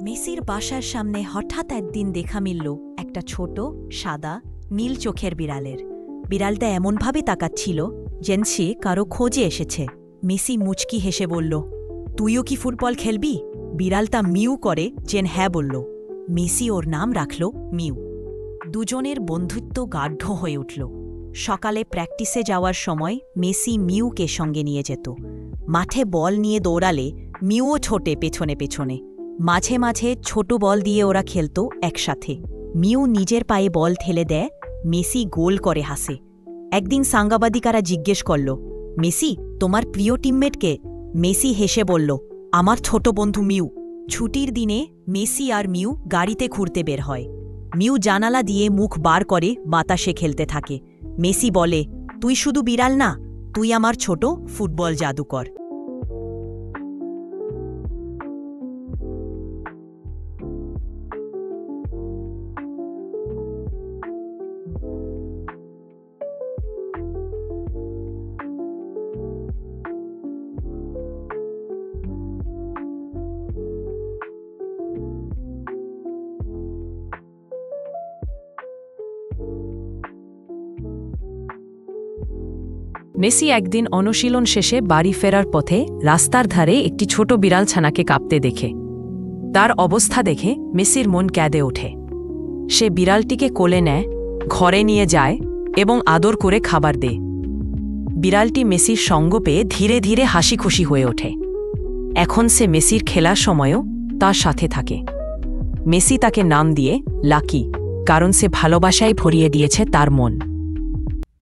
মেসির বাসার সামনে হঠাৎ একদিন দেখা মিলল একটা ছোট সাদা নীল চোখের বিড়ালের। বিড়ালটা এমনভাবে তাকাচ্ছিল যেন সে কারো খোঁজে এসেছে। মেসি মুচকি হেসে বলল, তুইও কি ফুটবল খেলবি? বিড়ালটা মিউ করে যেন হ্যাঁ বলল। মেসি ওর নাম রাখল মিউ। দুজনের বন্ধুত্ব গাঢ় হয়ে উঠল। সকালে প্র্যাকটিসে যাওয়ার সময় মেসি মিউকে সঙ্গে নিয়ে যেত। মাঠে বল নিয়ে দৌড়ালে মিউও ছোটে পেছনে পেছনে। মাঝে মাঝে ছোট বল দিয়ে ওরা খেলত একসাথে। মিউ নিজের পায়ে বল ঠেলে দেয়, মেসি গোল করে হাসে। একদিন সাংবাদিকেরা জিজ্ঞেস করল, মেসি তোমার প্রিয় টিমমেটকে? মেসি হেসে বলল, আমার ছোট বন্ধু মিউ। ছুটির দিনে মেসি আর মিউ গাড়িতে ঘুরতে বের হয়। মিউ জানালা দিয়ে মুখ বার করে বাতাসে খেলতে থাকে। মেসি বলে, তুই শুধু বিড়াল না, তুই আমার ছোট ফুটবল জাদুকর। মেসি একদিন অনুশীলন শেষে বাড়ি ফেরার পথে রাস্তার ধারে একটি ছোট বিড়াল ছানাকে কাঁপতে দেখে। তার অবস্থা দেখে মেসির মন কেঁদে ওঠে। সে বিড়ালটিকে কোলে নেয়, ঘরে নিয়ে যায় এবং আদর করে খাবার দেয়। বিড়ালটি মেসির সঙ্গ পেয়ে ধীরে ধীরে হাসি খুশি হয়ে ওঠে। এখন সে মেসির খেলার সময়ও তার সাথে থাকে। মেসি তাকে নাম দিয়ে লাকি, কারণ সে ভালোবাসায় ভরিয়ে দিয়েছে তার মন।